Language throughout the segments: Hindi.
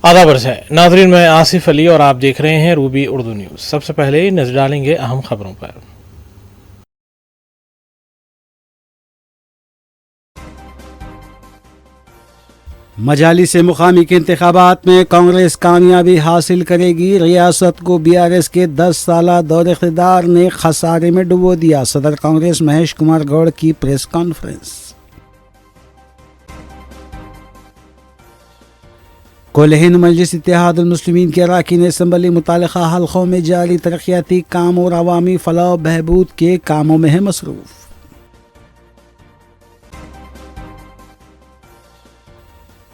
आदाब अर्ज़ है नाज़रीन, मैं आसिफ अली और आप देख रहे हैं रूबी उर्दू न्यूज़। सबसे पहले ही नजर डालेंगे अहम खबरों पर। मजालिस मुकामी के इंतखाबात में कांग्रेस कामयाबी हासिल करेगी। रियासत को बीआरएस के 10 साला दौर इक़्तिदार ने खसारे में डुबो दिया। सदर कांग्रेस महेश कुमार गौड़ की प्रेस कॉन्फ्रेंस। कुल हिंद मजलिस इत्तेहादुल मुस्लिमीन के अरकान असम्बली मुतालिका हल्कों में जारी तरक्याती काम और अवामी फलाह बहबूद के कामों में है मसरूफ।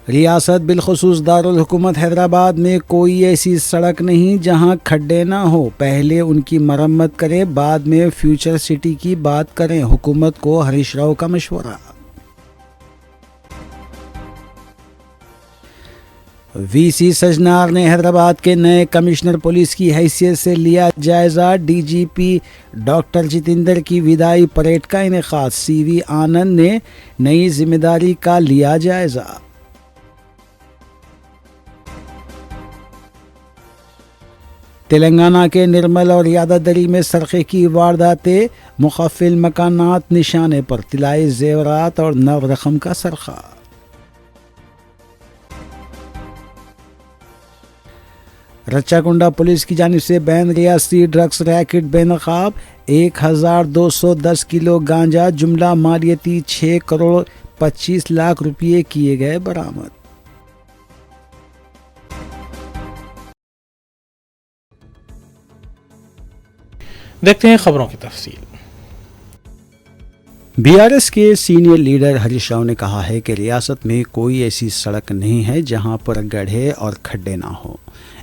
रियासत बिलखुसूस दारुल हुकूमत हैदराबाद में कोई ऐसी सड़क नहीं जहां खड्डे ना हो। पहले उनकी मरम्मत करें, बाद में फ्यूचर सिटी की बात करें। हुकूमत को हरीश राव का मशवरा। वीसी सजनार ने हैदराबाद के नए कमिश्नर पुलिस की हैसियत से लिया जायजा। डीजीपी डॉक्टर जितेंद्र की विदाई परेड का इनेकाद। सीवी आनंद ने नई जिम्मेदारी का लिया जायजा। तेलंगाना के निर्मल और यादादरी में सरखे की वारदातें। मुखफिल मकानात निशाने पर तिलाई जेवरात और नव रकम का सरखा। रच्चाकुंडा पुलिस की जानिब से बैन रियासती ड्रग्स रैकेट बेनकाब। 1210 किलो गांजा, जुमला मालियती 6 करोड़ 25 लाख रुपये किए गए बरामद। देखते हैं खबरों की तफसील। बीआरएस के सीनियर लीडर हरीश राव ने कहा है कि रियासत में कोई ऐसी सड़क नहीं है जहां पर गड्ढे और खड्डे ना हो।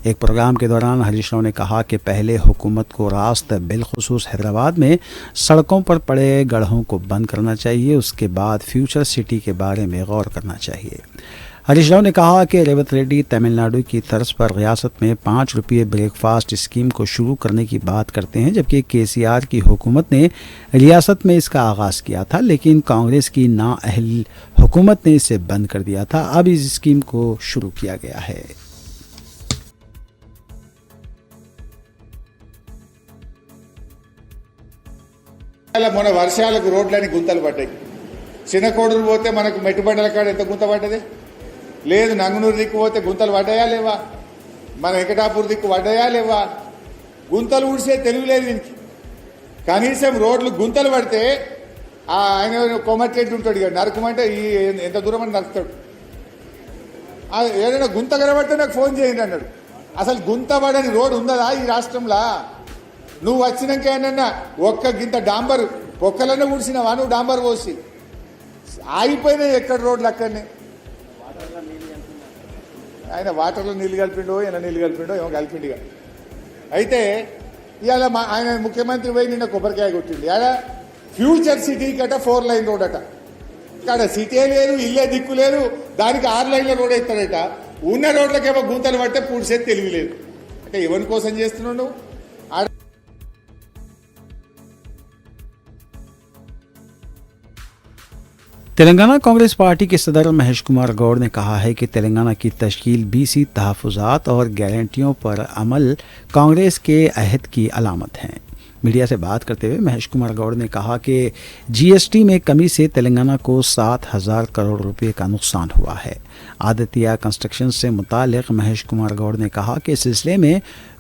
एक प्रोग्राम के दौरान हरीश राव ने कहा कि पहले हुकूमत को रास्त बिलखुसूस हैदराबाद में सड़कों पर पड़े गड्ढों को बंद करना चाहिए, उसके बाद फ्यूचर सिटी के बारे में गौर करना चाहिए। हरीश राव ने कहा कि रेवत रेड्डी तमिलनाडु की तर्ज पर रियासत में 5 रुपये ब्रेकफास्ट स्कीम को शुरू करने की बात करते हैं, जबकि केसीआर की हुकूमत ने रियासत में इसका आगाज़ किया था, लेकिन कांग्रेस की नाअहल हुकूमत ने इसे बंद कर दिया था। अब इस स्कीम को शुरू किया गया है। మన వర్షాలకు రోడ్లని గుంతలు పడ్డాయి. చిన్నకోడూరు పోతే మనకు మెట్టుబండల కాడ ఎంత గుంత పడ్డది లేదు. నంగునూరు దిక్కు పోతే గుంతలు పడ్డాయా లేవా? మన వెంకటాపూర్ దిక్కు పడ్డాయా లేవా? గుంతలు ఊడ్చే తెలివి లేదు దీనికి. కనీసం రోడ్లు గుంతలు పడితే ఆయన కొమ్మట్టెడ్డి ఉంటాడు, ఇక నరకమంటే ఈ ఎంత దూరం అని నరుకుతాడు. ఏదైనా గుంత కనబడితే నాకు ఫోన్ చేయండి అన్నాడు. అసలు గుంత పడని రోడ్డు ఉన్నదా ఈ రాష్ట్రంలో? నువ్వు వచ్చినాక ఏమన్నా ఒక్క గింత డాంబర్ ఒక్కలన్నా ఊడ్చినావా? నువ్వు డాంబర్ పోసి ఆగిపోయినాయి ఎక్కడ రోడ్లు అక్కడనే. ఆయన వాటర్లో నీళ్ళు కలిపిండో ఈయన నీళ్ళు కలిపిండో ఏమో కలిపిండిగా. అయితే ఇవాళ ఆయన ముఖ్యమంత్రి పోయి నిన్న కొబ్బరికాయ కొట్టింది. ఆడ ఫ్యూచర్ సిటీ కట 4 లైన్ రోడ్ అట. ఇక్కడ సిటీ లేదు, ఇల్లే దిక్కు లేదు, దానికి 6 లైన్ల రోడ్ అవుతాడట. ఉన్న రోడ్లకేమో గుంతలు పడితే పూడ్చేది తెలివి లేదు. అంటే ఎవరి కోసం చేస్తున్నావు నువ్వు? तेलंगाना कांग्रेस पार्टी के सदर महेश कुमार गौड़ ने कहा है कि तेलंगाना की तश्कील बीसी तहफ़्फ़ुज़ात और गारंटियों पर अमल कांग्रेस के अहद की अलामत है। मीडिया से बात करते हुए महेश कुमार गौड़ ने कहा कि जीएसटी में कमी से तेलंगाना को 7,000 करोड़ रुपए का नुकसान हुआ है। आदित्य कंस्ट्रक्शन से मुतालिक महेश कुमार गौड़ ने कहा कि इस सिलसिले में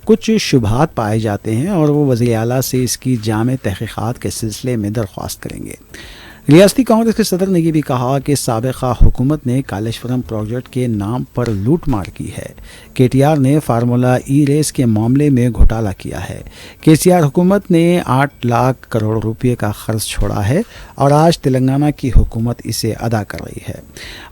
कुछ शुबहात पाए जाते हैं और वो वज़ीर आला से इसकी जामे तहक़ीक़ात के सिलसिले में दरख्वास्त करेंगे। रियासती कांग्रेस के सदर ने यह भी कहा कि साबिक़ा हुकूमत ने कालेश्वरम प्रोजेक्ट के नाम पर लूट मार की है। केटीआर ने फार्मूला ई रेस के मामले में घोटाला किया है। केसीआर हुकूमत ने 8 लाख करोड़ रुपए का खर्च छोड़ा है और आज तेलंगाना की हुकूमत इसे अदा कर रही है।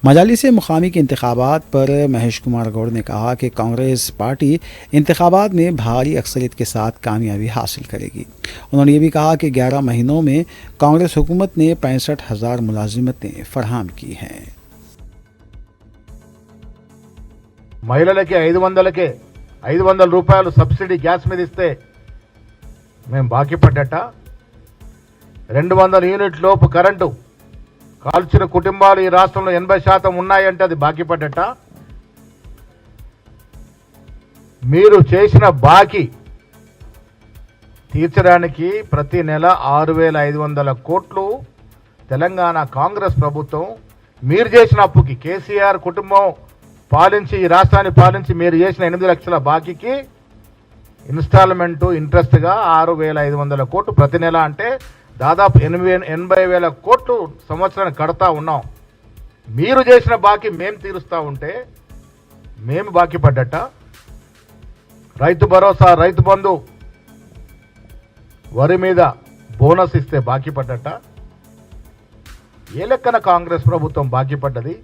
मजालिस मुकामी के इंतखाबात पर महेश कुमार गौड़ ने कहा कि कांग्रेस पार्टी इंतखाबात में भारी अक्सरियत के साथ कामयाबी हासिल करेगी। उन्होंने ये भी कहा कि 11 महीनों में कांग्रेस हुकूमत ने 65,000 मुलाजिमतें फराहम की हैं। మహిళలకి 500 రూపాయలు సబ్సిడీ గ్యాస్ మీద ఇస్తే మేము బాకీ పడ్డట. 200 యూనిట్ లోపు కరెంటు కాల్చిన కుటుంబాలు ఈ రాష్ట్రంలో 80% ఉన్నాయంటే అది బాకీ పడ్డట. మీరు చేసిన బాకీ తీర్చడానికి ప్రతి నెల 6,500 కోట్లు తెలంగాణ కాంగ్రెస్ ప్రభుత్వం మీరు చేసిన అప్పుకి, కేసీఆర్ కుటుంబం పాలించి ఈ రాష్ట్రాన్ని పాలించి మీరు చేసిన 8 లక్షల బాకీకి ఇన్స్టాల్మెంట్ ఇంట్రెస్ట్గా 6,500 కోట్లు ప్రతి నెల, అంటే దాదాపు 80,000 కోట్లు సంవత్సరానికి కడతా ఉన్నాం. మీరు చేసిన బాకీ మేము తీరుస్తూ ఉంటే మేము బాకీ పడ్డట. రైతు భరోసా, రైతు బంధు, వరి మీద బోనస్ ఇస్తే బాకీ పడ్డట. ఏ లెక్కన కాంగ్రెస్ ప్రభుత్వం బాకీ పడ్డది?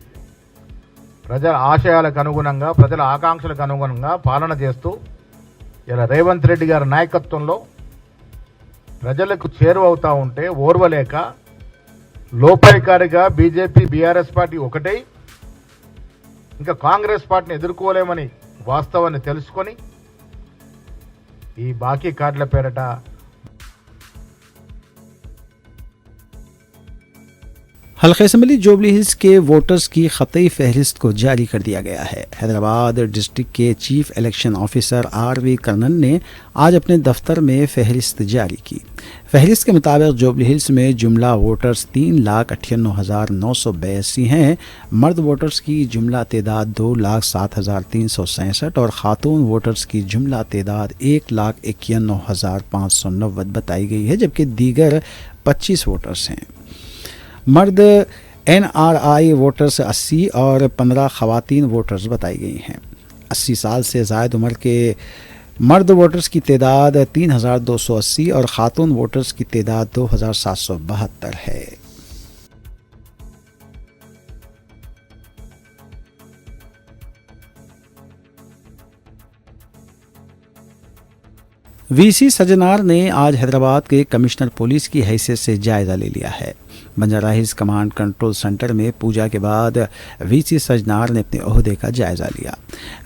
ప్రజల ఆశయాలకు అనుగుణంగా, ప్రజల ఆకాంక్షలకు అనుగుణంగా పాలన చేస్తూ ఇలా రేవంత్ రెడ్డి గారి నాయకత్వంలో ప్రజలకు చేరువవుతా ఉంటే ఓర్వలేక లోపాయికారిగా బీజేపీ బీఆర్ఎస్ పార్టీ ఒకటై ఇంకా కాంగ్రెస్ పార్టీని ఎదుర్కోలేమని వాస్తవాన్ని తెలుసుకొని ఈ బాకీ కార్డుల పేరట हल्का असम्बली जोबली हिल्स के वोटर्स की खतई फहरिस्त को जारी कर दिया गया है। हैदराबाद डिस्ट्रिक्ट के chief election officer RV. Karnan ने आज अपने दफ्तर में फहरिस्त जारी की। फहरिस्त के मुताबिक जोबली हिल्स में जुमला वोटर्स 3,98,982 हैं। मर्द वोटर्स की जुमला तादाद 2,07,367 और खातून वोटर्स की जुमला तादाद 1,91,590 बताई गई है, जबकि दीगर 25 वोटर्स हैं। मर्द NRI वोटर्स 80 और 15 खवातीन वोटर्स बताई गई हैं। 80 साल से ज़ायद उम्र के मर्द वोटर्स की तादाद 3,280 और ख़ातून वोटर्स की तादाद 2,772 है। वीसी सजनार ने आज हैदराबाद के कमिश्नर पुलिस की हैसियत से जायज़ा ले लिया है। Banjara hills command control centre में पूजा के बाद वीसी सजनार ने अपने ओहदे का जायज़ा लिया।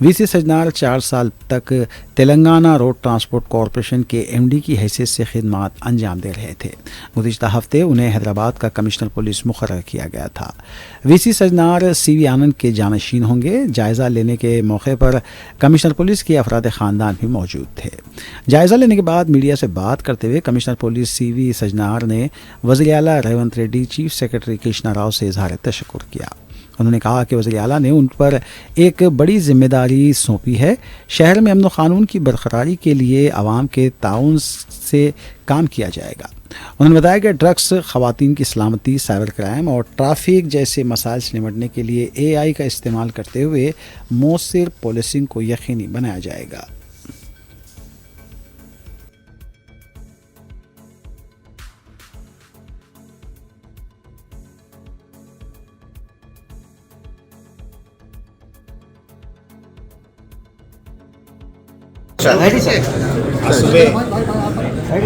वीसी सजनार 4 साल तक तेलंगाना रोड ट्रांसपोर्ट कॉरपोरेशन के MD की हैसियत से खिदमत अंजाम दे रहे थे। गुज़िश्ता हफ्ते उन्हें हैदराबाद का कमिश्नर पुलिस मुकर्रर किया गया था। वीसी सजनार CV आनंद के जानशीन होंगे। जायज़ा लेने के मौके पर कमिश्नर पुलिस के अफराद ख़ानदान भी मौजूद थे। जायज़ा लेने के बाद मीडिया से बात करते हुए कमिश्नर पुलिस CV सजनार ने वज़ीर आला रेवंत रेड्डी, चीफ सेक्रेटरी कृष्णा राव से इजहार तशक्कुर किया। उन्होंने कहा कि वज़ीर आला ने उन पर एक बड़ी जिम्मेदारी सौंपी है। शहर में अमन क़ानून की बरकरारी के लिए आवाम के ताउन से काम किया जाएगा। उन्होंने बताया कि ड्रग्स, ख़वातीन की सलामती, साइबर क्राइम और ट्रैफिक जैसे मसाइल से निपटने के लिए AI का इस्तेमाल करते हुए मौसर पुलिसिंग को यकीनी बनाया जाएगा। आज सुबह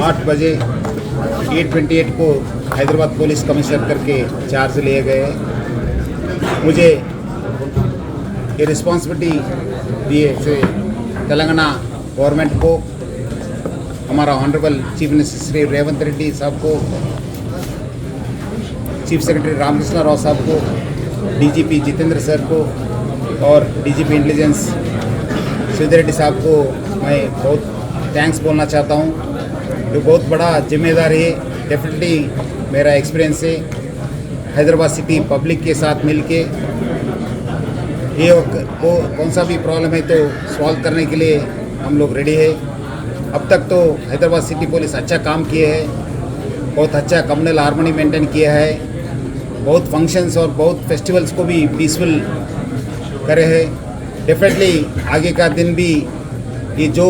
8 बजे 8:28 को हैदराबाद पुलिस कमिश्नर करके चार्ज लिए गए। मुझे ये रिस्पॉन्सिबिलिटी दिए से तेलंगाना गवर्नमेंट को, हमारा honourable chief minister Shri Revanth Reddy साहब को, चीफ सेक्रेटरी रामकृष्ण राव साहब को, DGP जितेंद्र सर को और DGP इंटेलिजेंस श्रीधर रेड्डी साहब को मैं बहुत थैंक्स बोलना चाहता हूँ। ये बहुत बड़ा जिम्मेदारी है। डेफिनेटली मेरा एक्सपीरियंस है, हैदराबाद सिटी पब्लिक के साथ मिलके ये वो कौन सा भी प्रॉब्लम है तो सॉल्व करने के लिए हम लोग रेडी है। अब तक तो हैदराबाद सिटी पुलिस अच्छा काम किए है, बहुत अच्छा कम्युनल हार्मनी मेंटेन किया है, बहुत फंक्शंस और बहुत फेस्टिवल्स को भी पीसफुल करे है। डेफिनेटली आगे का दिन भी ये जो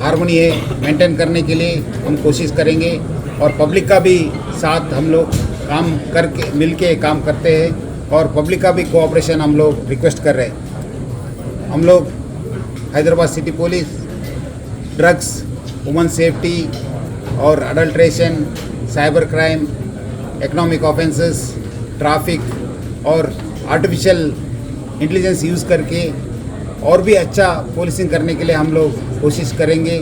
हार्मनी है मेंटेन करने के लिए हम कोशिश करेंगे और पब्लिक का भी साथ हम लोग काम करके मिलके काम करते हैं और पब्लिक का भी कोऑपरेशन हम लोग रिक्वेस्ट कर रहे हैं। हम लोग Hyderabad city police drugs, women safety और adulteration, cyber crime, economic offences, traffic और आर्टिफिशियल इंटेलिजेंस यूज़ करके और भी अच्छा पुलिसिंग करने के लिए हम लोग कोशिश करेंगे।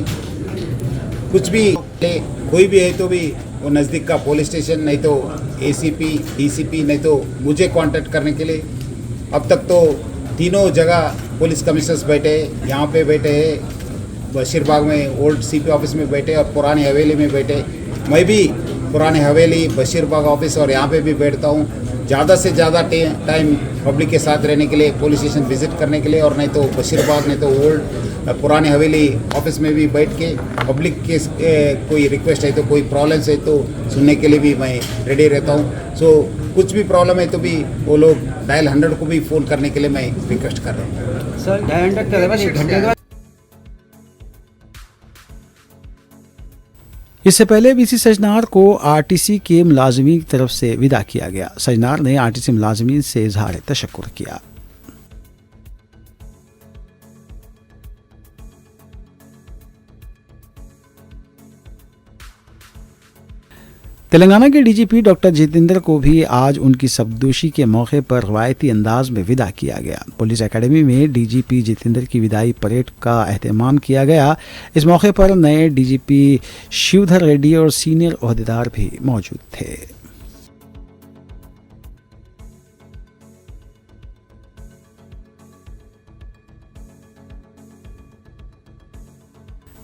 कुछ भी कोई भी है तो भी वो नज़दीक का पुलिस स्टेशन, नहीं तो ACP, DCP, नहीं तो मुझे कांटेक्ट करने के लिए। अब तक तो तीनों जगह पुलिस कमिश्नर्स बैठे, यहाँ पे बैठे हैं, बशीरबाग में ओल्ड सीपी ऑफिस में बैठे और पुरानी हवेली में बैठे। मैं भी पुरानी हवेली, बशीरबाग ऑफिस और यहाँ पे भी बैठता हूँ। ज़्यादा से ज़्यादा टाइम पब्लिक के साथ रहने के लिए, पुलिस स्टेशन विजिट करने के लिए, और नहीं तो बशीरबाग, नहीं तो ओल्ड पुरानी हवेली ऑफिस में भी बैठ के पब्लिक के कोई रिक्वेस्ट है तो, कोई प्रॉब्लम्स है तो सुनने के लिए भी मैं रेडी रहता हूँ। सो कुछ भी प्रॉब्लम है तो भी वो लोग डायल 100 को भी फ़ोन करने के लिए मैं रिक्वेस्ट कर रहा हूँ। सर डायल 100 के अलावा 1 घंटे के बाद इससे पहले बीसी सजनार को आरटीसी के मुलाजमीन की तरफ से विदा किया गया। सजनार ने आरटीसी मुलाजमीन से इजहार तशक्कुर किया। तेलंगाना के डीजीपी डॉक्टर जितेंद्र को भी आज उनकी सबदोशी के मौके पर रवायती अंदाज में विदा किया गया। पुलिस एकेडमी में डीजीपी जितेंद्र की विदाई परेड का एहतमाम किया गया। इस मौके पर नए डीजीपी शिवधर रेड्डी और सीनियर ओहदेदार भी मौजूद थे।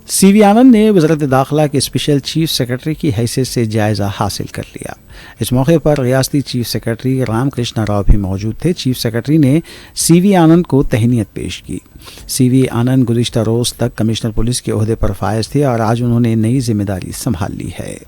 सीवी आनंद ने वज़ारत दाखिला के स्पेशल चीफ सेक्रेटरी की हैसियत से जायज़ा हासिल कर लिया। इस मौके पर रियासती चीफ सेक्रेटरी रामकृष्ण राव भी मौजूद थे। चीफ सेक्रेटरी ने सीवी आनंद को तहनीत पेश की। सीवी आनंद गुज़िश्ता रोज़ तक कमिश्नर पुलिस के ओहदे पर फायज थे और आज उन्होंने नई जिम्मेदारी संभाल ली है।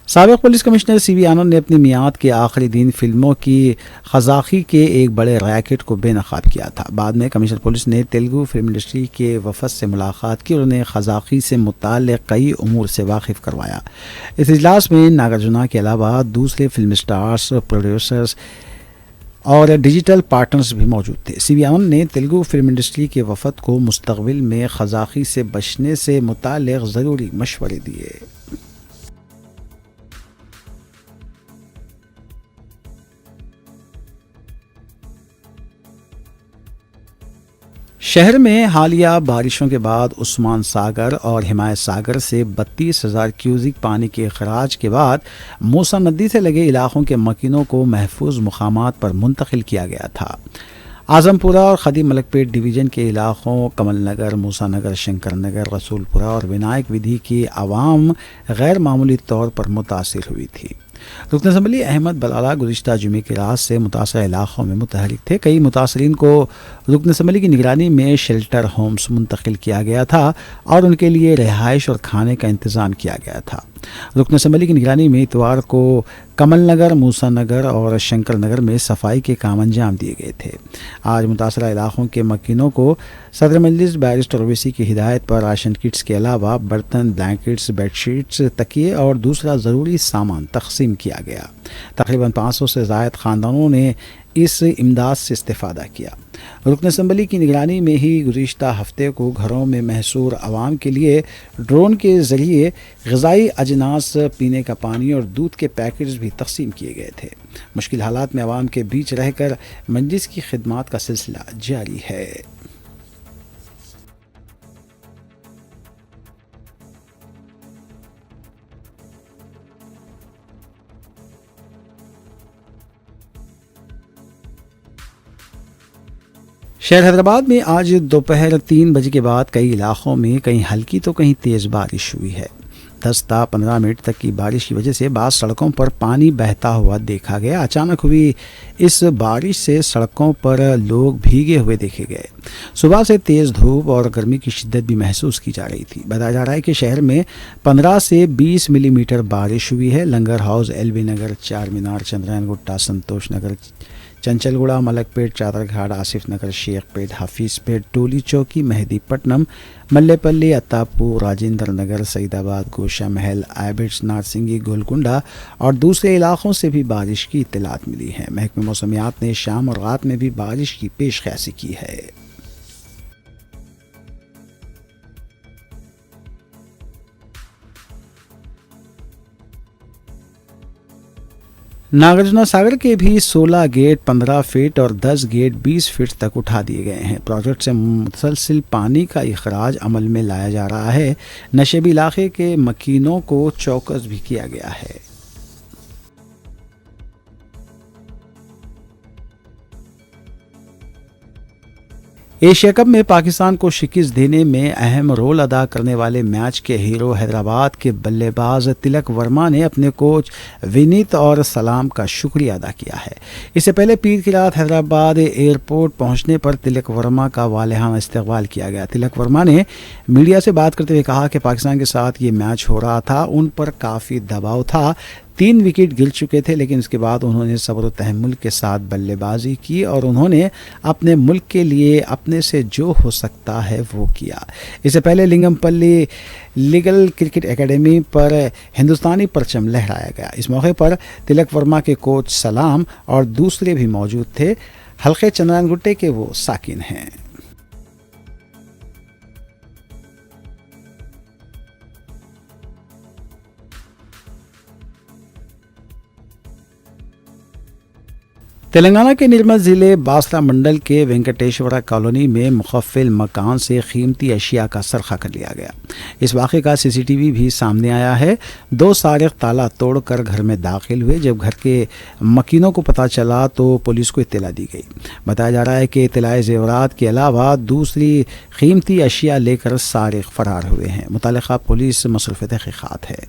साबिक़ पुलिस कमिश्नर सीवी आनंद ने अपनी मियाद के आखिरी दिन फिल्मों की ख़ज़ाक़ी के एक बड़े रैकेट को बेनकाब किया था। बाद में कमिश्नर पुलिस ने तेलुगु फिल्म इंडस्ट्री के वफ़द से मुलाकात की और उन्हें ख़ज़ाक़ी से मुताल्लिक़ कई उमूर से वाकिफ़ करवाया। इस इजलास में नागार्जुना के अलावा दूसरे फिल्म स्टार्स, प्रोड्यूसर्स और डिजिटल पार्टनर्स भी मौजूद थे। सीवी आनंद ने तेलुगु फिल्म इंडस्ट्री के वफ़द को मुस्तक़बिल में ख़ज़ाक़ी से बचने से मुताल्लिक़ ज़रूरी मशवरे दिए। शहर में हालिया बारिशों के बाद उस्मान सागर और हिमायत सागर से 32,000 क्यूसिक पानी के खराज के बाद मूसा नदी से लगे इलाकों के मकीनों को महफूज मुकामात पर मुंतकिल किया गया था। आजमपुरा और खदी मलकपेट डिवीज़न के इलाकों कमल नगर, मूसा नगर, शंकर नगर, रसूलपुरा और विनायक विधि की आवाम गैर मामूली तौर पर मुतासिर हुई थी। रुकन असम्बली अहमद बलाला गुज़िश्ता जुमे की रात से मुतासर इलाक़ों में मुतहरिक थे। कई मुतासरीन को रुकन असम्बली की निगरानी में शेल्टर होम्स मुंतकिल किया गया था और उनके लिए रिहाइश और खाने का इंतज़ाम किया गया था। रुकन असम्बली की निगरानी में इतवार को कमल नगर, मूसा नगर और शंकर नगर में सफाई के काम अंजाम दिए गए थे। आज मुतासरा इलाक़ों के मकीनों को सदर मजलिस बैरिस्टर ओवैसी की हिदायत पर राशन किट्स के अलावा बर्तन, ब्लैंकेट्स, बेडशीट्स, तकिए और दूसरा ज़रूरी सामान तकसीम किया गया। तकरीबन 500 से ज़ायद ख़ानदानों ने इस इमदाद से इस्तेफ़ादा किया। रुकन असम्बली की निगरानी में ही गुज़िश्ता हफ्ते को घरों में महसूर आवाम के लिए ड्रोन के ज़रिए ग़िज़ाई अजनास, पीने का पानी और दूध के पैकेट्स भी तकसीम किए गए थे। मुश्किल हालात में आवाम के बीच रहकर मजलिस की खिदमात का सिलसिला जारी है। शहर हैदराबाद में आज दोपहर 3 बजे के बाद कई इलाक़ों में कहीं हल्की तो कहीं तेज़ बारिश हुई है। 10 से 15 मिनट तक की बारिश की वजह से बाज़ सड़कों पर पानी बहता हुआ देखा गया। अचानक हुई इस बारिश से सड़कों पर लोग भीगे हुए देखे गए। सुबह से तेज़ धूप और गर्मी की शिद्दत भी महसूस की जा रही थी। बताया जा रहा है कि शहर में 15 से 20 मिलीमीटर बारिश हुई है। लंगर हाउस, एलबी नगर, चार मीनार, चंद्रायन गुट्टा, संतोष नगर, चंचलगुड़ा, मलकपेट, चादरघाट, आसिफ नगर, शेखपेट, हाफिजपेट, टोली चौकी, मेहदीपट्टनम, मल्लेपल्ली, अत्तापुर, राजेंद्र नगर, सईदाबाद, गोशा महल, आइबिट्स, नारसिंगी, गोलकुंडा और दूसरे इलाकों से भी बारिश की इत्तलात मिली है। महकमे मौसमियात ने शाम और रात में भी बारिश की पेशकशी की है। नागार्जुना सागर के भी 16 गेट 15 फीट और 10 गेट 20 फीट तक उठा दिए गए हैं। प्रोजेक्ट से मुसलसिल पानी का इखराज अमल में लाया जा रहा है। नशेबी इलाके के मकीनों को चौकस भी किया गया है। एशिया कप में पाकिस्तान को शिकस्त देने में अहम रोल अदा करने वाले मैच के हीरो हैदराबाद के बल्लेबाज तिलक वर्मा ने अपने कोच विनीत और सलाम का शुक्रिया अदा किया है। इससे पहले पीर की रात हैदराबाद एयरपोर्ट पहुंचने पर तिलक वर्मा का वालेहाना इस्तकबाल किया गया। तिलक वर्मा ने मीडिया से बात करते हुए कहा कि पाकिस्तान के साथ ये मैच हो रहा था, उन पर काफ़ी दबाव था, 3 विकेट गिर चुके थे, लेकिन उसके बाद उन्होंने सब्र व तहम्मुल के साथ बल्लेबाजी की और उन्होंने अपने मुल्क के लिए अपने से जो हो सकता है वो किया। इससे पहले लिंगमपल्ली लीगल क्रिकेट एकेडमी पर हिंदुस्तानी परचम लहराया गया। इस मौके पर तिलक वर्मा के कोच सलाम और दूसरे भी मौजूद थे। हल्के चंद्रानगुट्टे के वो साकिन हैं। तेलंगाना के निर्मल ज़िले बासरा मंडल के वेंकटेश्वरा कॉलोनी में मुखफ़िल मकान से कीमती अशिया का सरखा कर लिया गया। इस वाक़े का सीसीटीवी भी सामने आया है। 2 सारिक़ ताला तोड़कर घर में दाखिल हुए। जब घर के मकीनों को पता चला तो पुलिस को इत्तला दी गई। बताया जा रहा है कि इत्तलाए ज़ेवरात के अलावा दूसरी कीमती अशिया लेकर सारिक़ फ़रार हुए हैं। मुतल्लिक़ा पुलिस मसरूफ़ तहक़ीक़ात है।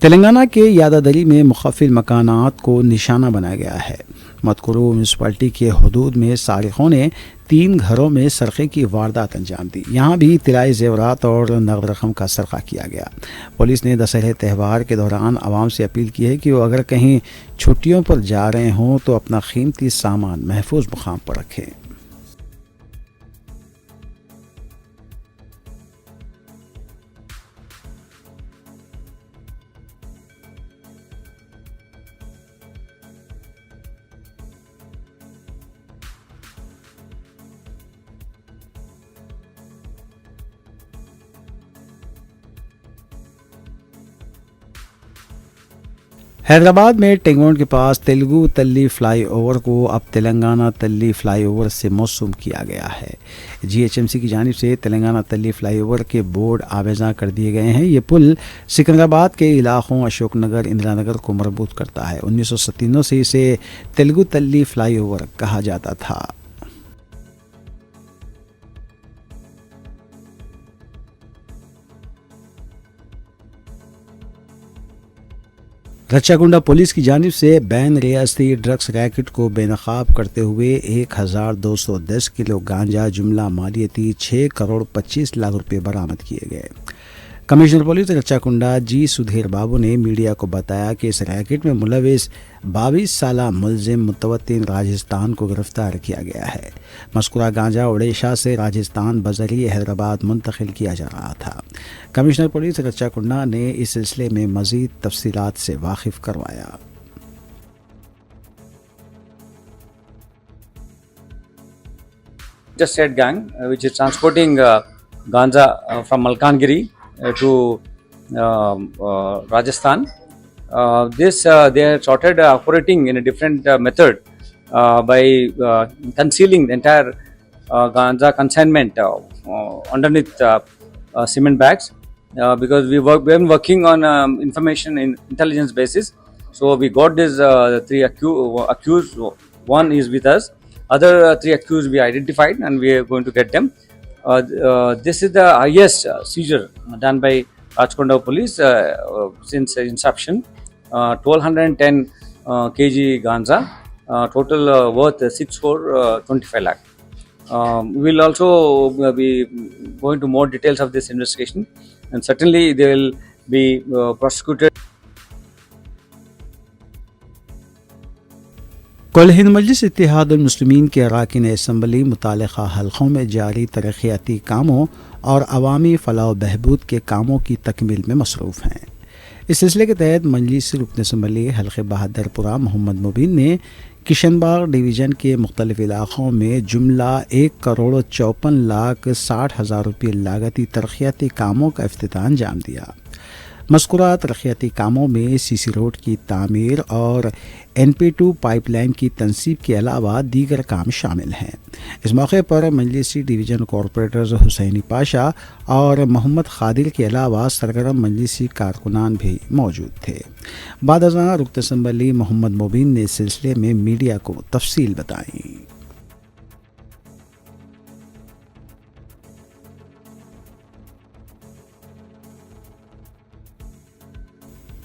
तेलंगाना के यादादरी में मुखफ़िल मकानात को निशाना बनाया गया है। मदकुरू म्यूनसिपलिटी के हदूद में सारिकों ने 3 घरों में सरक़े की वारदात अंजाम दी। यहाँ भी तिलाई ज़ेवरात और नगद रकम का सरक़ा किया गया। पुलिस ने दशहरे त्यौहार के दौरान आवाम से अपील की है कि वो अगर कहीं छुट्टियों पर जा रहे हों तो अपना कीमती सामान महफूज मुकाम पर रखें। हैदराबाद में टेंगोन के पास तेलुगु तल्ली फ्लाईओवर को अब तेलंगाना तल्ली फ्लाईओवर से मौसूम किया गया है। जीएचएमसी की जानिब से तेलंगाना तल्ली फ्लाईओवर के बोर्ड आवेजा कर दिए गए हैं। ये पुल सिकंदराबाद के इलाकों अशोकनगर इंदिरा नगर को मरबूत करता है। 1997 से इसे तेलुगु तल्ली फ्लाईओवर कहा जाता था। रच्चाकुंडा पुलिस की जानिब से बैन रियासती ड्रग्स रैकेट को बेनकाब करते हुए 1210 किलो गांजा जुमला मालियती 6 करोड़ 25 लाख रुपए बरामद किए गए। कमिश्नर पुलिस रच्चाकुंडा जी सुधीर बाबू ने मीडिया को बताया कि इस रैकेट में मुलविस 22 साला मुलजिम मुतवत्तिन राजस्थान को गिरफ्तार किया गया है। मस्कुरा गांजा ओडिशा से राजस्थान बजरिए हैदराबाद मुंतकिल किया जा रहा था। कमिश्नर पुलिस रच्चाकुंडा ने इस सिलसिले में मजीद तफसीलात से वाकिफ करवाया। Interstate gang, which is transporting ganja from Malkangiri to Rajasthan. They are started operating in a different method by concealing the entire ganja consignment underneath cement bags. Because we have been working on information in intelligence basis, so we got this 3 accused. One is with us. Other 3 accused we identified, and we are going to get them. This is the highest seizure done by Rajkonda police since inception. 1210 kg ganja, total worth 6.25 lakh. We will also be going to more details of this investigation, and certainly they will be prosecuted. कल हिंद मजलिस इत्तेहादुल मुस्लिमीन के अरकान असम्बली मुतालिका हल्कों में जारी तरक्याती कामों और अवामी फलाह बहबूद के कामों की तकमील में मसरूफ़ हैं। इस सिलसिले के तहत मजलिस रुकन असम्बली हल्के बहादुरपुरा मोहम्मद मुबीन ने किशनबाग डिवीज़न के मुख्तलिफ इलाक़ों में जुमला 1,54,60,000 रुपये लागती तरक्याती कामों का इफ्तिताह अंजाम दिया। मज़कूरा तरक्याती कामों में सीसी रोड की तामीर और NP2 पाइपलाइन की तनसीब के अलावा दीगर काम शामिल हैं। इस मौके पर मजलिसी डिवीज़न कॉरपोरेटर्स हुसैनी पाशा और मोहम्मद खादिर के अलावा सरगर्म मजलिसी कारकुनान भी मौजूद थे। बाद अज़ां रुकन असम्बली मोहम्मद मुबीन ने इस सिलसिले में मीडिया को तफसील बताई।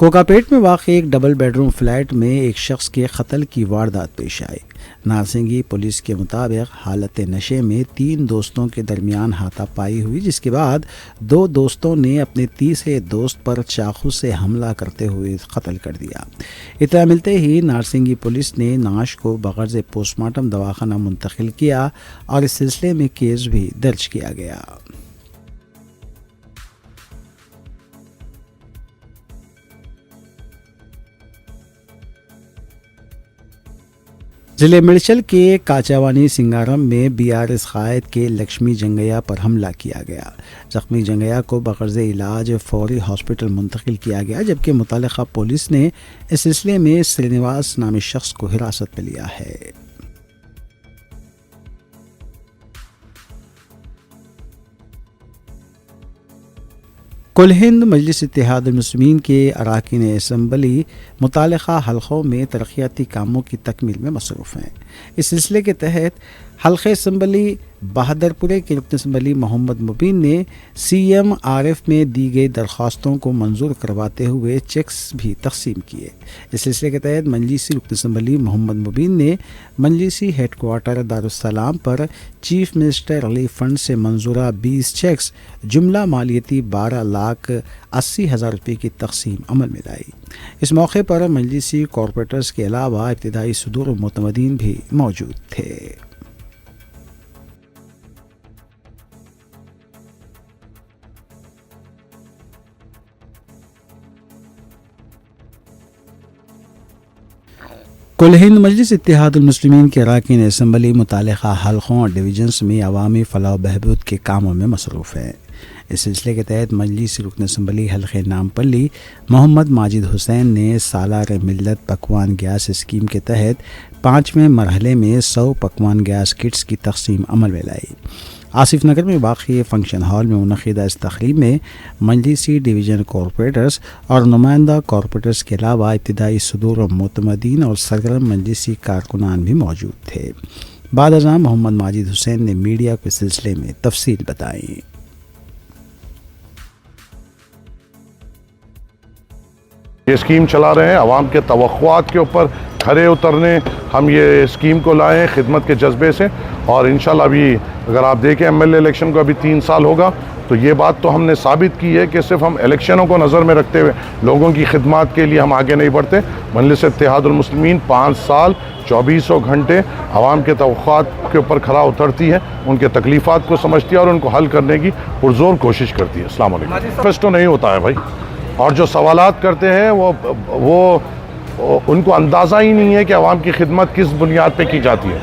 कोकापेट में वाक़ एक डबल बेडरूम फ्लैट में एक शख्स के कत्ल की वारदात पेश आई। नारसिंगी पुलिस के मुताबिक हालत नशे में 3 दोस्तों के दरमियान हाथापाई हुई, जिसके बाद 2 दोस्तों ने अपने तीसरे दोस्त पर चाकू से हमला करते हुए कत्ल कर दिया। इत्तला मिलते ही नारसिंगी पुलिस ने नाश को बग़र्ज़ पोस्टमार्टम दवाखाना मुंतकिल किया और इस सिलसिले में केस भी दर्ज किया गया। ज़िले मिर्चल के काचावानी सिंगारम में BRS कायद के लक्ष्मी जंगैया पर हमला किया गया। ज़ख्मी जंगैया को बग़र्ज़ इलाज फौरी हॉस्पिटल मुंतकिल किया गया, जबकि मुतल्लिक़ा पुलिस ने इस सिलसिले में श्रीनिवास नामी शख्स को हिरासत में लिया है। कुल हिंद मजलिस इत्तेहादुल मुस्लिमीन के अरकान असम्बली मुतालिका हल्क़ों में तरक्याती कामों की तकमील में मसरूफ़ हैं। इस सिलसिले के तहत हल्क़े असम्बली बहादुरपुरे के रुकन असम्बली मोहम्मद मुबीन ने CMRF में दी गई दरख्वास्तों को मंजूर करवाते हुए चेक्स भी तकसीम किए। इस सिलसिले के तहत मजलिसी रुकन असम्बली मोहम्मद मुबीन ने मजलिसी हेडक्वार्टर दारुस्सलाम पर चीफ मिनिस्टर रिलीफ फंड से मंजूरा 20 चेक्स जुमला मालियती 12,80,000 रुपये की तकसीम अमल में लाई। इस मौके पर मजलिसी कॉरपोरेटर्स के अलावा इब्तिदाई सदूर व मुतमदीन भी मौजूद थे। कुल हिंद मजलिस इत्तेहादुल मुस्लिमीन के अरकान असम्बली मुतालिका हल्क़ों और डिवीजन्स में अवामी फ़लाह बहबूद के कामों में मसरूफ़ है। इस सिलसिले के तहत मजलिस रुकन असम्बली हल्क़े नामपल्ली मोहम्मद माजिद हुसैन ने सालार मिल्लत पकवान गैस स्कीम के तहत 5वें मरहले में 100 पकवान गैस किट्स की तकसीम अमल में लाई। आसिफ नगर में वाक़ई फ़ंक्शन हॉल में मुनक़िदा इस तक़रीब में मजलिसी डिवीज़न कॉरपोरेटर्स और नुमाइंदा कॉरपोरेटर्स के अलावा इब्तिदाई सदूर और मुतमदीन और सरगर्म मजलिसी कारकुनान भी मौजूद थे। बाद अज़ां मोहम्मद माजिद हुसैन ने मीडिया को इस सिलसिले में तफसील बताई। ये स्कीम चला रहे हैं, आवाम के तवक्कुआत के ऊपर खरे उतरने हम ये स्कीम को लाए हैं खिदमत के जज्बे से। और इंशाल्लाह अभी अगर आप देखें MLA इलेक्शन को अभी 3 साल होगा, तो ये बात तो हमने साबित की है कि सिर्फ हम इलेक्शनों को नज़र में रखते हुए लोगों की खिदमत के लिए हम आगे नहीं बढ़ते। मजलिस इत्तेहादुल मुस्लिमीन 5 साल 2400 घंटे आवाम के तवक्कुआत के ऊपर खरा उतरती है, उनके तकलीफ़ात को समझती है और उनको हल करने की पुरज़ोर कोशिश करती है। अस्सलाम वालेकुम। मैनिफेस्टो नहीं होता है भाई, और जो सवालात करते हैं वो उनको अंदाज़ा ही नहीं है कि आवाम की खिदमत किस बुनियाद पे की जाती है।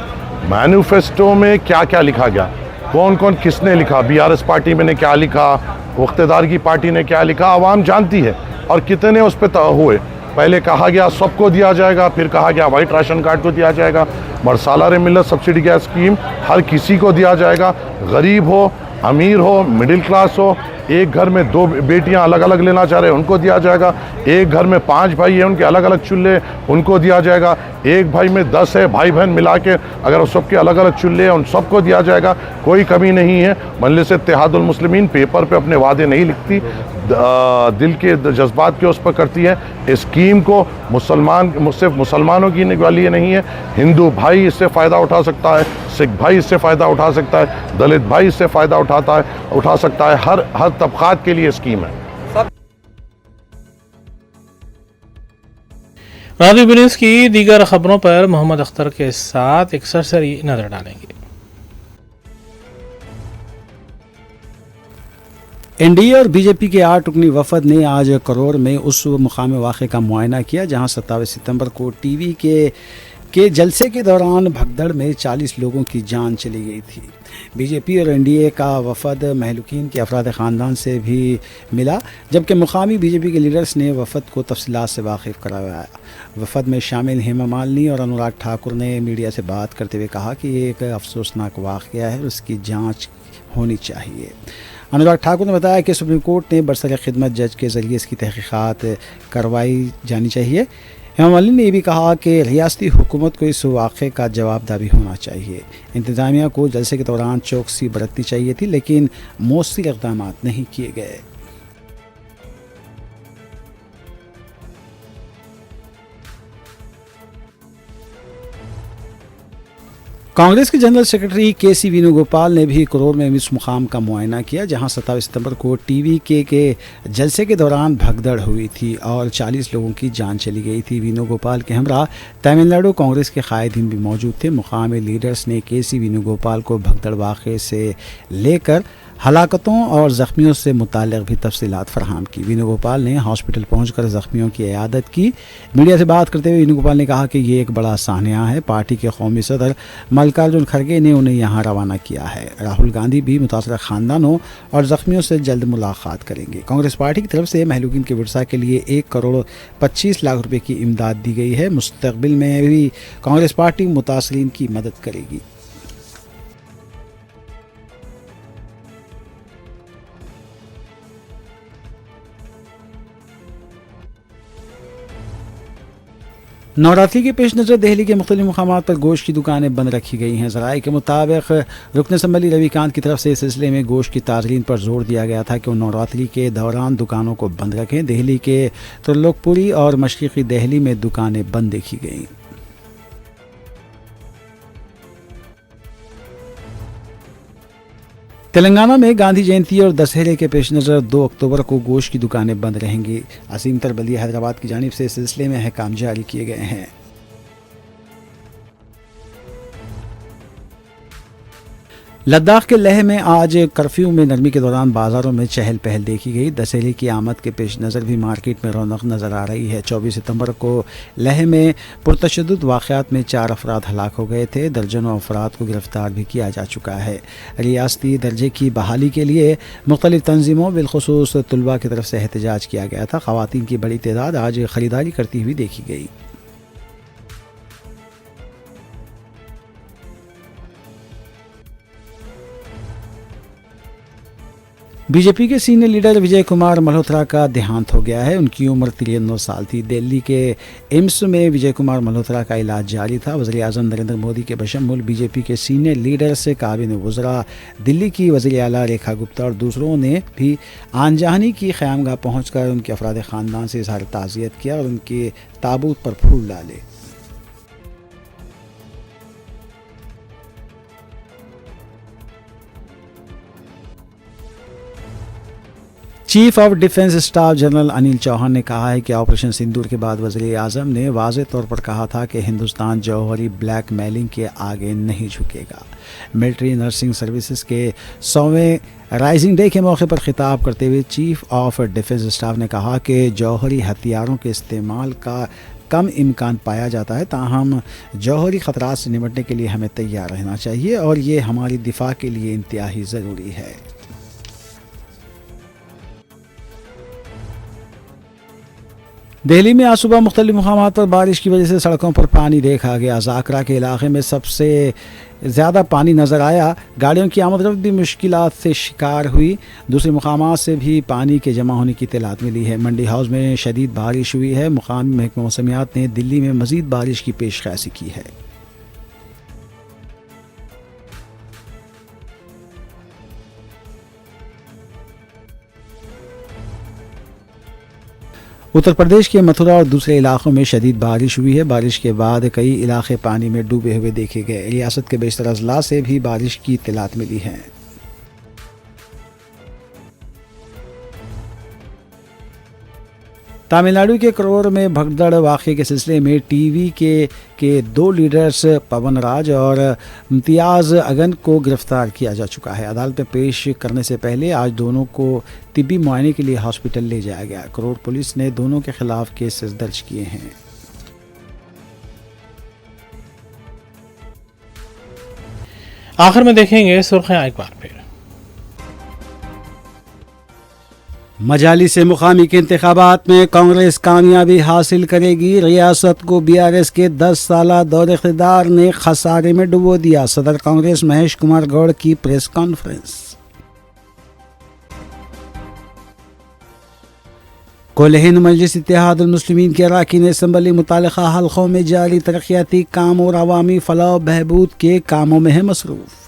मैनिफेस्टो में क्या क्या लिखा गया, कौन कौन किसने लिखा, BRS पार्टी में ने क्या लिखा, इक़्तिदार की पार्टी ने क्या लिखा, आवाम जानती है। और कितने उस पर हुए, पहले कहा गया सबको दिया जाएगा, फिर कहा गया वाइट राशन कार्ड को दिया जाएगा, मरसालार मिल्लत सब्सिडी गैस स्कीम हर किसी को दिया जाएगा, गरीब हो अमीर हो मिडिल क्लास हो, एक घर में 2 बेटियां अलग अलग लेना चाह रहे हैं उनको दिया जाएगा, एक घर में 5 भाई हैं उनके अलग अलग चूल्हे उनको दिया जाएगा, एक भाई में 10 है भाई बहन मिला के अगर सबके अलग अलग चूल्हे हैं उन सबको दिया जाएगा, कोई कमी नहीं है। मजलिस इत्तेहादुल मुस्लिमीन पेपर पे अपने वादे नहीं लिखती, दिल के जज्बात के उस पर करती है। इस स्कीम को सिर्फ मुसलमानों की वाली नहीं है, हिंदू भाई इससे फ़ायदा उठा सकता है, सिख भाई इससे फ़ायदा उठा सकता है, दलित भाई इससे फ़ायदा उठा सकता है, हर तबक़ात के लिए स्कीम है। रादियो बिज़नेस की दीगर खबरों पर मोहम्मद अख्तर के साथ एक सरसरी नज़र डालेंगे। एनडीए और बीजेपी के 8 रुकनी वफद ने आज करोड़ में उस मुकाम वाक़े का मुआयना किया जहां 27 सितंबर को टीवी के जलसे के दौरान भगदड़ में 40 लोगों की जान चली गई थी। बीजेपी और एनडीए का वफद महलूकीन के अफराद ख़ानदान से भी मिला, जबकि मुकामी बीजेपी के लीडर्स ने वफद को तफसीलात से वाकिफ़ करवाया। वफद में शामिल हेमा मालिनी और अनुराग ठाकुर ने मीडिया से बात करते हुए कहा कि ये एक अफसोसनाक वाक़या है और उसकी जाँच होनी चाहिए। अनुराग ठाकुर ने बताया कि सुप्रीम कोर्ट ने बरसर खिदमत जज के ज़रिए इसकी तहक़ीक़ात करवाई जानी चाहिए। हेमा मालिनी ने यह भी कहा कि रियासती हुकूमत को इस वाक़े का जवाबदारी होना चाहिए। इंतज़ामिया को जलसे के दौरान चौकसी बरतनी चाहिए थी, लेकिन मौसर इक़दाम नहीं किए गए। कांग्रेस के जनरल सेक्रेटरी के.सी. वेणुगोपाल ने भी करोड़ में इस मुकाम का मुआयना किया जहां 27 सितंबर को टीवी के जलसे के दौरान भगदड़ हुई थी और 40 लोगों की जान चली गई थी। वेणुगोपाल के हमरा तमिलनाडु कांग्रेस के कायदीन भी मौजूद थे। मुकामी लीडर्स ने के.सी. वेणुगोपाल को भगदड़ वाक़े से लेकर हलाकतों और ज़ख्मियों से मुताल्लिक़ भी तफसीलात फराहम की। वेणुगोपाल ने हॉस्पिटल पहुंचकर ज़ख्मियों की इयादत की। मीडिया से बात करते हुए वेणुगोपाल ने कहा कि ये एक बड़ा सानिया है। पार्टी के कौमी सदर मल्लिकार्जुन खड़गे ने उन्हें यहाँ रवाना किया है। राहुल गांधी भी मुतासरा ख़ानदानों और ज़ख्मियों से जल्द मुलाकात करेंगे। कांग्रेस पार्टी की तरफ से महलूकीन के वर्सा के लिए 1 करोड़ 25 लाख रुपये की इमदाद दी गई है। मुस्तक़बिल में भी कांग्रेस पार्टी मुतासरीन की मदद करेगी। नवरात्रि के पेश नज़र दिल्ली के मुख्तलिफ मुकामात पर गोश्त की दुकानें बंद रखी गई हैं। ज़राए के मुताबिक रुकन असम्बली रविकांत की तरफ से इस सिलसिले में गोश्त की ताज़रीन पर जोर दिया गया था कि वो नवरात्रि के दौरान दुकानों को बंद रखें। दिल्ली के त्रिलोकपुरी और मशरक़ी दिल्ली में दुकानें बंद देखी गईं। तेलंगाना में गांधी जयंती और दशहरे के पेश नज़र 2 अक्टूबर को गोश्त की दुकानें बंद रहेंगी। असीम तरबलिया हैदराबाद की जानिब से इस सिलसिले में अहकाम जारी किए गए हैं। लद्दाख के लेह में आज कर्फ्यू में नरमी के दौरान बाज़ारों में चहल पहल देखी गई। दशहरे की आमद के पेश नज़र भी मार्केट में रौनक नज़र आ रही है। 24 सितंबर को लेह में पुरतशद्दुद वाक़यात में 4 अफराद हलाक हो गए थे। दर्जनों अफराद को गिरफ्तार भी किया जा चुका है। रियासती दर्जे की बहाली के लिए मुख्तलिफ तंजीमों बिलखुसूस तलबा की तरफ से एहतजाज किया गया था। ख़वातीन की बड़ी तादाद आज ख़रीदारी करती हुई देखी गई। बीजेपी के सीनियर लीडर विजय कुमार मल्होत्रा का देहांत हो गया है। उनकी उम्र 93 साल थी। दिल्ली के एम्स में विजय कुमार मल्होत्रा का इलाज जारी था। वज़ीर आज़म नरेंद्र मोदी के बशमूल बीजेपी के सीनियर लीडर से काबिन वज़रा, दिल्ली की वज़ीर आला रेखा गुप्ता और दूसरों ने भी आनजहानी की क़यामगाह पहुँचकर उनके अफराद ख़ानदान से इज़हार ताज़ियत किया और उनके ताबूत पर फूल डाले। Chief of defence staff general Anil Chauhan ने कहा है कि ऑपरेशन सिंदूर के बाद वज़ीर आज़म ने वाज़ेह तौर पर कहा था कि हिंदुस्तान जौहरी ब्लैक मेलिंग के आगे नहीं झुकेगा। मिलिट्री नर्सिंग सर्विसेज के 100वें राइजिंग डे के मौके पर खिताब करते हुए चीफ ऑफ डिफेंस स्टाफ ने कहा कि जौहरी हथियारों के इस्तेमाल का कम इम्कान पाया जाता है, ताहम जौहरी ख़तरात से निपटने के लिए हमें तैयार रहना चाहिए और ये हमारी दिफा के लिए इंतहाई ज़रूरी है। दिल्ली में आज सुबह मुख्तलिफ मुकामात पर बारिश की वजह से सड़कों पर पानी देखा गया। जाकरा के इलाके में सबसे ज़्यादा पानी नज़र आया। गाड़ियों की आमद-रफ्त भी मुश्किलात से शिकार हुई। दूसरे मुकामात से भी पानी के जमा होने की इत्तलात मिली है। मंडी हाउस में शदीद बारिश हुई है। मुकामी महकमा मौसमियात ने दिल्ली में मज़ीद बारिश की पेशकशी की है। उत्तर प्रदेश के मथुरा और दूसरे इलाकों में शदीद बारिश हुई है। बारिश के बाद कई इलाके पानी में डूबे हुए देखे गए। रियासत के बेशतर अजला से भी बारिश की इत्तलात मिली है। तमिलनाडु के करोर में भगदड़ वाक़े के सिलसिले में टीवी के दो लीडर्स पवन राज और इम्तियाज़ अगन को गिरफ्तार किया जा चुका है। अदालत में पेश करने से पहले आज दोनों को तिब्बी मुआयने के लिए हॉस्पिटल ले जाया गया। करोर पुलिस ने दोनों के खिलाफ केसेस दर्ज किए हैं। आखिर में देखेंगे सुर्खियां एक बार फिर। मजाली से मुकामी के इंतखाबात में कांग्रेस कामयाबी हासिल करेगी। रियासत को बीआरएस के 10 साला दौर इख्तिदार ने खसारे में डुबो दिया। सदर कांग्रेस महेश कुमार गौड़ की प्रेस कॉन्फ्रेंस। कोल्हिन मजलिस इत्तेहादुल मुस्लिमीन के अरकान असम्बली मुतालिका हल्कों में जारी तरक्याती काम और अवामी फलाह बहबूद के कामों में है मसरूफ।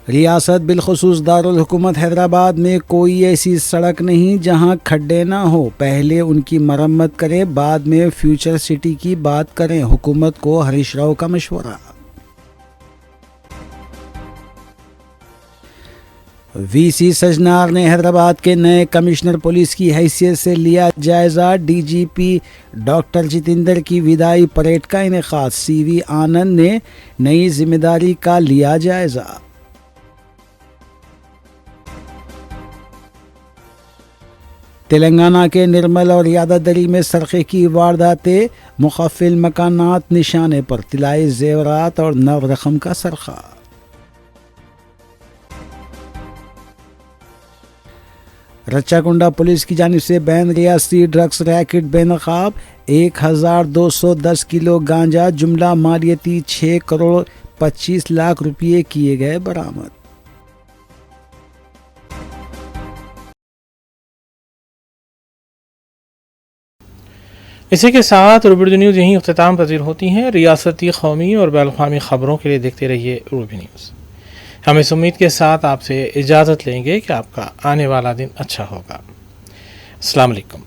रियासत बिलखुसूस दारुल हुकूमत हैदराबाद में कोई ऐसी सड़क नहीं जहां खड्डे ना हो। पहले उनकी मरम्मत करें, बाद में फ्यूचर सिटी की बात करें। हुकूमत को हरीश राव का मशवरा। वीसी सजनार ने हैदराबाद के नए कमिश्नर पुलिस की हैसियत से लिया जायजा। डीजीपी डॉक्टर जितेंद्र की विदाई परेड का इनेकाद। सीवी आनंद ने नई जिम्मेदारी का लिया जायजा। तेलंगाना के निर्मल और यादादरी में सरखे की वारदातें। मुखफिल मकानात निशाने पर तिलाई जेवरात और नव रकम का सरखा। रच्चाकुंडा पुलिस की जानिब से बैन रियासती ड्रग्स रैकेट बेनकाब। 1210 किलो गांजा, जुमला मालियती 6 करोड़ 25 लाख रुपये किए गए बरामद। इसी के साथ रूबी न्यूज़ यहीं अख्तिताम पजीर होती हैं। रियासती, कौमी और बैनुल-अक़वामी खबरों के लिए देखते रहिए रूबी न्यूज़। हम इस उम्मीद के साथ आपसे इजाज़त लेंगे कि आपका आने वाला दिन अच्छा होगा। अस्सलाम वालेकुम।